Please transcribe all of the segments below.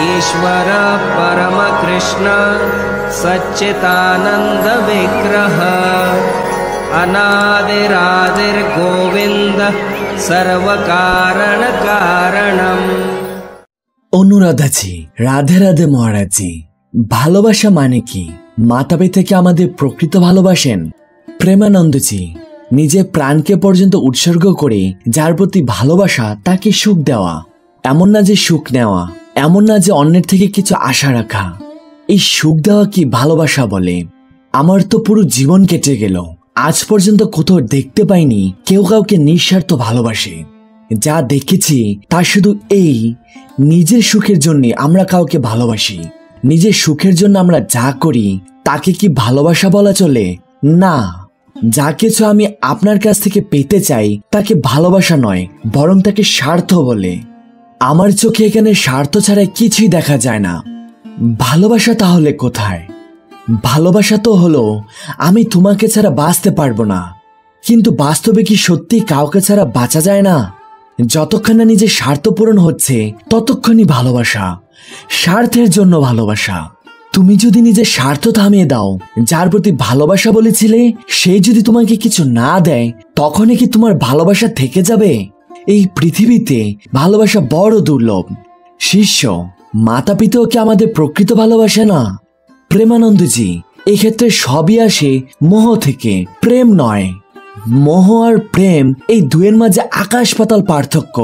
ईश्वर परम कृष्ण सच्चिदानंद विग्रह अनादिरादिर गोविंद सर्व कारण कारणम। অনুরাধাজি, রাধে রাধে মহারাজজি। ভালোবাসা মানে কি? মাতা পিতা কি আমাদের প্রকৃত ভালোবাসেন? প্রেমানন্দজি, নিজের প্রাণকে পর্যন্ত উৎসর্গ করে যার প্রতি ভালোবাসা তাকে সুখ দেওয়া, এমন না যে সুখ নেওয়া, এমন না যে অন্যের থেকে কিছু আশা রাখা। এই সুখ দেওয়া কি ভালোবাসা বলে? আমার তো পুরো জীবন কেটে গেল, আজ পর্যন্ত কোথাও দেখতে পাইনি কেউ কাউকে নিঃস্বার্থ ভালোবাসে। যা দেখেছি তা শুধু এই, নিজের সুখের জন্য আমরা কাউকে ভালোবাসি। নিজের সুখের জন্য আমরা যা করি তাকে কি ভালোবাসা বলা চলে? না। যা কিছু আমি আপনার কাছ থেকে পেতে চাই তাকে ভালোবাসা নয়, বরং তাকে স্বার্থ বলে। আমার চোখে এখানে স্বার্থ ছাড়া কিছুই দেখা যায় না। ভালোবাসা তাহলে কোথায়? ভালোবাসা তো হলো আমি তোমাকে ছাড়া বাঁচতে পারবো না, কিন্তু বাস্তবে কি সত্যি কাউকে ছাড়া বাঁচা যায় না? যতক্ষণ না নিজের স্বার্থ পূরণ হচ্ছে ততক্ষণই ভালোবাসা, স্বার্থের জন্য ভালোবাসা। তুমি যদি নিজের স্বার্থ থামিয়ে দাও, যার প্রতি ভালোবাসা বলেছিলে সেই যদি তোমাকে কিছু না দেয়, তখনই কি তোমার ভালোবাসা থেকে যাবে? এই পৃথিবীতে ভালোবাসা বড় দুর্লভ। শিষ্য, মাতা পিতাও কি আমাদের প্রকৃত ভালোবাসে না? প্রেমানন্দজি, এক্ষেত্রে সবই আসে মোহ থেকে, প্রেম নয়। মোহ আর প্রেম এই দুয়ের মাঝে আকাশ পাতাল পার্থক্য।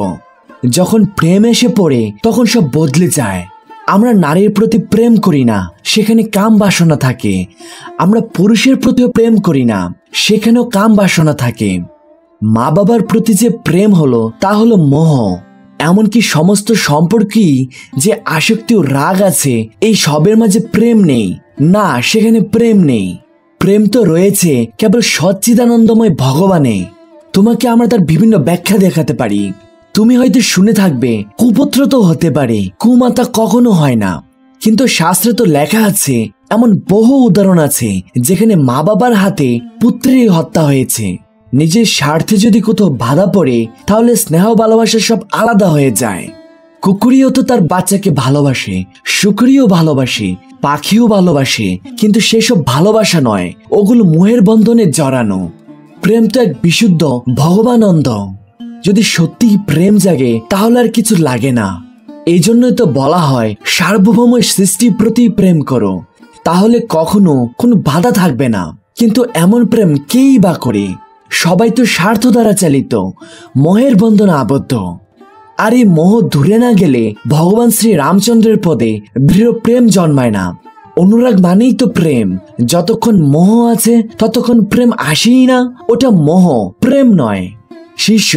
যখন প্রেম এসে পড়ে তখন সব বদলে যায়। আমরা নারীর প্রতি প্রেম করি না, সেখানে কাম বাসনা থাকে। আমরা পুরুষের প্রতিও প্রেম করি না, সেখানেও কাম বাসনা থাকে। মা বাবার প্রতি যে প্রেম হলো তা হলো মোহ। এমনকি সমস্ত সম্পর্কই যে আসক্তি ও রাগ আছে, এই সবের মাঝে প্রেম নেই। না, সেখানে প্রেম নেই। প্রেম তো রয়েছে কেবল সচ্চিদানন্দময় ভগবানে। তোমাকে আমরা তার বিভিন্ন ব্যাখ্যা দেখাতে পারি। তুমি হয়তো শুনে থাকবে কুপুত্র তো হতে পারে, কুমাতা কখনো হয় না। কিন্তু শাস্ত্রে তো লেখা আছে এমন বহু উদাহরণ আছে যেখানে মা বাবার হাতে পুত্রের হত্যা হয়েছে। নিজের স্বার্থে যদি কোথাও বাধা পড়ে তাহলে স্নেহ ভালোবাসা সব আলাদা হয়ে যায়। কুকুরিও তো তার বাচ্চাকে ভালোবাসে, শুকরিও ভালোবাসে, পাখিও ভালোবাসে, কিন্তু সেসব ভালোবাসা নয়, ওগুলো মোহের বন্ধনে জড়ানো। প্রেম তো এক বিশুদ্ধ ভগবানন্দ। যদি সত্যি প্রেম জাগে তাহলে আর কিছু লাগে না। এই জন্যই তো বলা হয় সার্বভৌম সৃষ্টির প্রতি প্রেম করো, তাহলে কখনো কোনো বাধা থাকবে না। কিন্তু এমন প্রেম কেই বা করে? সবাই তো স্বার্থ দ্বারা চালিত, মোহের বন্ধনে আবদ্ধ। আর এই মোহ দূরে না গেলে ভগবান শ্রী রামচন্দ্রের পদে দৃঢ় প্রেম জন্মায় না। অনুরাগ মানেই তো প্রেম। যতক্ষণ মোহ আছে ততক্ষণ প্রেম আসেই না। ওটা মোহ, প্রেম নয়। শিষ্য,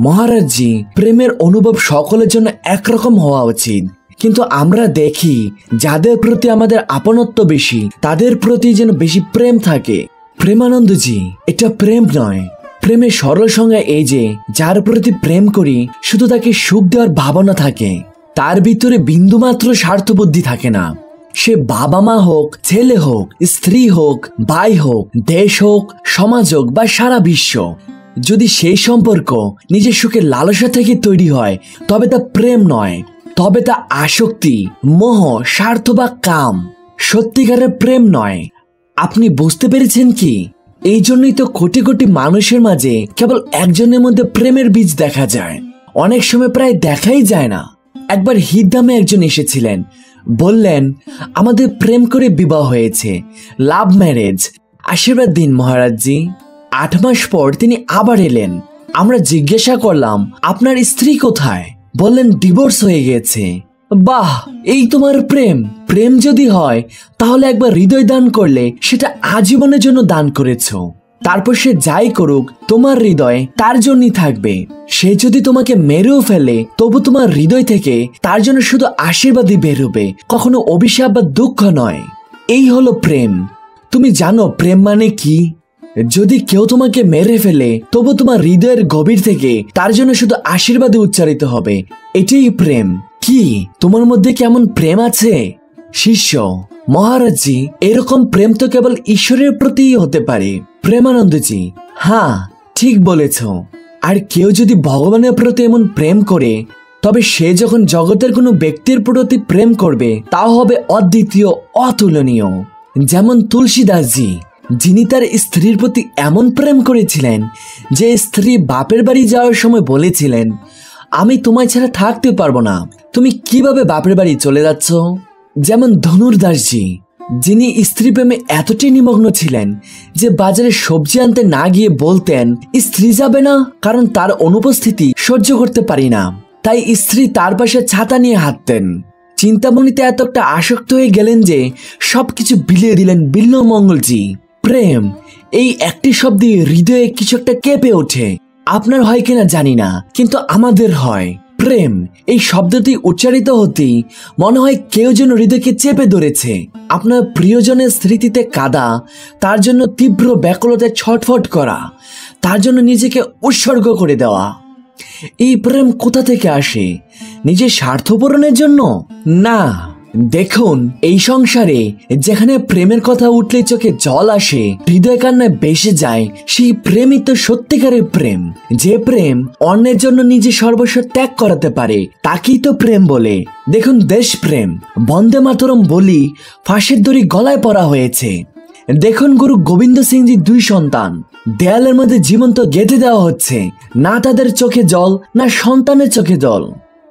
মহারাজজি, প্রেমের অনুভব সকলের জন্য একরকম হওয়া উচিত। কিন্তু আমরা দেখি যাদের প্রতি আমাদের আপনত্ব বেশি তাদের প্রতি যেন বেশি প্রেম থাকে। প্রেমানন্দজি, এটা প্রেম নয়। প্রেমের সরল সংজ্ঞা এই যে যার প্রতি প্রেম করি শুধু তাকে সুখ দেওয়ার ভাবনা থাকে, তার ভিতরে বিন্দুমাত্র স্বার্থবুদ্ধি থাকে না। সে বাবা মা হোক, ছেলে হোক, স্ত্রী হোক, ভাই হোক, দেশ হোক, সমাজ হোক বা সারা বিশ্ব, যদি সেই সম্পর্ক নিজের সুখের লালসা থেকে তৈরি হয় তবে তা প্রেম নয়, তবে তা আসক্তি, মোহ, স্বার্থ বা কাম। সত্যিকারের প্রেম নয়। আপনি বুঝতে পেরেছেন কি? এই জন্যই তো কোটি কোটি মানুষের মাঝে কেবল একজনের মধ্যে প্রেমের বীজ দেখা যায়, অনেক সময় প্রায় দেখাই যায় না। একবার হিরদামে একজন এসেছিলেন, বললেন আমাদের প্রেম করে বিবাহ হয়েছে, লাভ ম্যারেজ, আশীর্বাদ দিন মহারাজজি। 8 মাস পর তিনি আবার এলেন। আমরা জিজ্ঞাসা করলাম আপনার স্ত্রী কোথায়? বললেন ডিভোর্স হয়ে গেছে। বাহ, এই তোমার প্রেম? প্রেম যদি হয় তাহলে একবার হৃদয় দান করলে সেটা আজীবনের জন্য দান করেছো। তারপর সে যাই করুক তোমার হৃদয় তার জন্যই থাকবে। সে যদি তোমাকে মেরেও ফেলে তবু তোমার হৃদয় থেকে তার জন্য শুধু আশীর্বাদই বেরোবে, কখনো অভিশাপ বা দুঃখ নয়। এই হলো প্রেম। তুমি জানো প্রেম মানে কি? যদি কেউ তোমাকে মেরে ফেলে তবু তোমার হৃদয়ের গভীর থেকে তার জন্য শুধু আশীর্বাদই উচ্চারিত হবে। এটাই প্রেম। কি তোমার মধ্যে কেমন প্রেম আছে? শিষ্য, মহারাজজি, এরকম প্রেম তো কেবল ঈশ্বরের প্রতিই হতে পারে। প্রেমানন্দজি, হ্যাঁ ঠিক বলেছ। আর কেউ যদি ভগবানের প্রতি এমন প্রেম করে তবে সে যখন জগতের কোনো ব্যক্তির প্রতি প্রেম করবে তাও হবে অদ্বিতীয়, অতুলনীয়। যেমন তুলসীদাসজি, যিনি তার স্ত্রীর প্রতি এমন প্রেম করেছিলেন যে স্ত্রী বাপের বাড়ি যাওয়ার সময় বলেছিলেন, আমি তোমায় ছাড়া থাকতে পারবো না, তুমি কিভাবে বাপের বাড়ি চলে যাচ্ছ। যেমন ধনুর্দাসজি, যিনি স্ত্রী প্রেমে এতটাই নিমগ্ন ছিলেন যে বাজারে সবজি আনতে না গিয়ে বলতেন স্ত্রী যাবে না, কারণ তার অনুপস্থিতি সহ্য করতে পারি না, তাই স্ত্রী তার পাশে ছাতা নিয়ে হাঁটতেন। চিন্তামণিতে এতটা আসক্ত হয়ে গেলেন যে সবকিছু বিলিয়ে দিলেন বিল্বমঙ্গলজি। প্রেম, এই একটি শব্দে হৃদয়ে কিছু একটা কেঁপে ওঠে। আপনার হয় কিনা জানি না, কিন্তু আমাদের হয়। প্রেম এই শব্দটি উচ্চারিত হতেই মনে হয় কেউ যেন হৃদয়কে চেপে ধরেছে। আপনার প্রিয়জনের স্মৃতিতে কাঁদা, তার জন্য তীব্র ব্যাকুলতায় ছটফট করা, তার জন্য নিজেকে উৎসর্গ করে দেওয়া। এই প্রেম কোথা থেকে আসে? নিজের স্বার্থ পূরণের জন্য? না। দেখুন, এই সংসারে যেখানে প্রেমের কথা উঠলে চোখে জল আসে, হৃদয় কান্নায় বেসে যায়, সেই প্রেমই তো সত্যিকারের প্রেম। যে প্রেম অন্যের জন্য নিজে সর্বস্ব ত্যাগ করাতে পারে, তাকেই তো প্রেম বলে। দেখুন, দেশপ্রেম, বন্দে মাতরম বলি ফাঁসের দড়ি গলায় পরা হয়েছে। দেখুন, গুরু গোবিন্দ সিংজির 2 সন্তান দেয়ালের মধ্যে জীবন্ত গেঁথে দেওয়া হচ্ছে, না তাদের চোখে জল, না সন্তানের চোখে জল।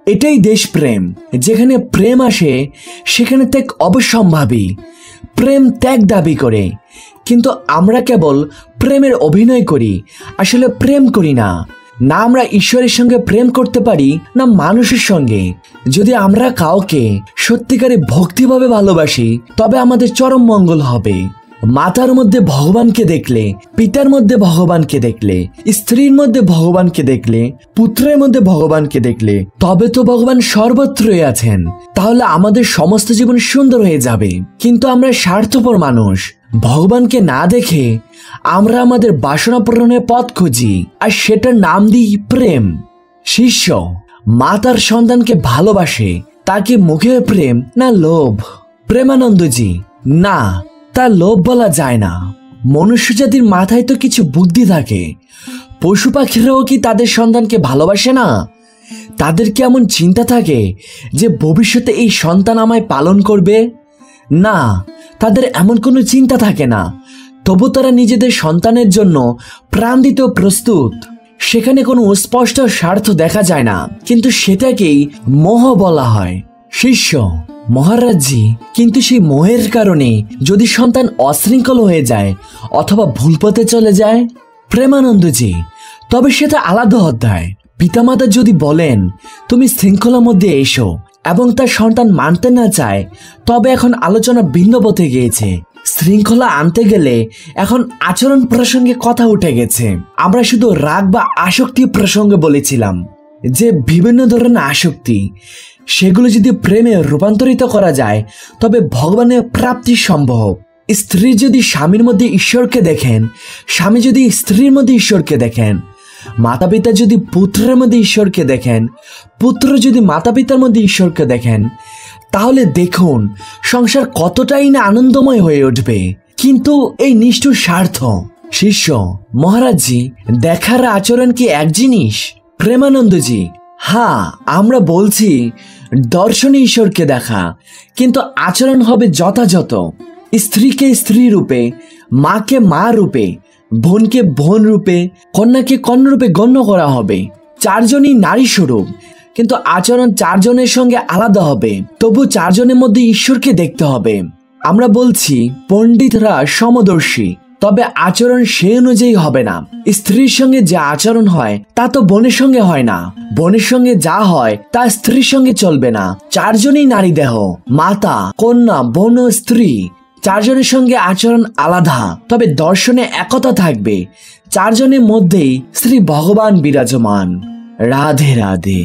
এটাই দেশপ্রেম। যেখানে প্রেম আসে সেখানে ত্যাগ অবশ্যম্ভাবী। প্রেম ত্যাগ দাবি করে, কিন্তু আমরা কেবল প্রেমের অভিনয় করি, আসলে প্রেম করি না। না আমরা ঈশ্বরের সঙ্গে প্রেম করতে পারি, না মানুষের সঙ্গে। যদি আমরা কাউকে সত্যিকারে ভক্তিভাবে ভালোবাসি, তবে আমাদের চরম মঙ্গল হবে। মাতার মধ্যে ভগবানকে দেখলে, পিতার মধ্যে ভগবানকে দেখলে, স্ত্রীর মধ্যে ভগবানকে দেখলে, পুত্রের মধ্যে ভগবানকে দেখলে, তবে তো ভগবান সর্বত্রই আছেন। তাহলে আমাদের সমস্ত জীবন সুন্দর হয়ে যাবে। কিন্তু আমরা স্বার্থপর মানুষ, ভগবানকে না দেখে আমরা আমাদের বাসনা পূরণের পথ খুঁজি, আর সেটার নাম দিই প্রেম। শিষ্য মা তার সন্তানকে ভালোবাসে, তাকে মুখে প্রেম না লোভ? প্রেমানন্দজি, না, তা লোভ বলা যায় না। মনুষ্য জাতির মাথায় তো কিছু বুদ্ধি থাকে। পশু পাখিরাও কি তাদের সন্তানকে ভালোবাসে না? তাদের কি এমন চিন্তা থাকে যে ভবিষ্যতে এই সন্তান আমায় পালন করবে? না, তাদের এমন কোনো চিন্তা থাকে না। তবু তারা নিজেদের সন্তানের জন্য প্রাণ দিতে প্রস্তুত। সেখানে কোনো স্পষ্ট স্বার্থ দেখা যায় না, কিন্তু সেটাকেই মোহ বলা হয়। শিষ্য মহারাজজি, কিন্তু সেই মোহের কারণে যদি সন্তান অশৃঙ্খল হয়ে যায় অথবা ভুল পথে চলে যায়? প্রেমানন্দজি, তবে সেটা আলাদা অধ্যায়। পিতামাতা যদি বলেন তুমি শৃঙ্খলার মধ্যে এসো এবং তার সন্তান মানতে না চায়, তবে এখন আলোচনা ভিন্ন পথে গিয়েছে। শৃঙ্খলা আনতে গেলে এখন আচরণ প্রসঙ্গে কথা উঠে গেছে। আমরা শুধু রাগ বা আসক্তি প্রসঙ্গে বলেছিলাম যে বিভিন্ন ধরনের আসক্তি, সেগুলো যদি প্রেমে রূপান্তরিত করা যায় তবে ভগবানের প্রাপ্তি সম্ভব। স্ত্রী যদি স্বামীর মধ্যে ঈশ্বরকে দেখেন, স্বামী যদি স্ত্রীর মধ্যে ঈশ্বরকে দেখেন, মাতা পিতা যদি পুত্রের মধ্যে ঈশ্বরকে দেখেন, পুত্র যদি মাতা পিতার মধ্যে ঈশ্বরকে দেখেন, তাহলে দেখুন সংসার কতটাই না আনন্দময় হয়ে উঠবে। কিন্তু এই নিষ্ঠুর স্বার্থ। শিষ্য মহারাজজি, দেখার আচরণ কি এক জিনিস? প্রেমানন্দজি, হ্যাঁ, আমরা বলছি দর্শনে ঈশ্বরকে দেখা, কিন্তু আচরণ হবে যথাযথ। স্ত্রীকে স্ত্রী রূপে, মাকে মা রূপে, বোনকে বোন রূপে, কন্যাকে কন্যা রূপে গণ্য করা হবে। 4 জনই নারী স্বরূপ, কিন্তু আচরণ 4 জনের সঙ্গে আলাদা হবে। তবু 4 জনের মধ্যে ঈশ্বরকে দেখতে হবে। আমরা বলছি পণ্ডিতরা সমদর্শী, তবে আচরণ সেই অনুযায়ী হবে না। স্ত্রীর সঙ্গে যা আচরণ হয় তা তো বোনের সঙ্গে হয় না, বোনের সঙ্গে যা হয় তা স্ত্রীর সঙ্গে চলবে না। 4 জনই নারী দেহ, মাতা, কন্যা, বোন ও স্ত্রী। 4 জনের সঙ্গে আচরণ আলাদা, তবে দর্শনে একতা থাকবে। 4 জনের মধ্যেই শ্রী ভগবান বিরাজমান। রাধে রাধে।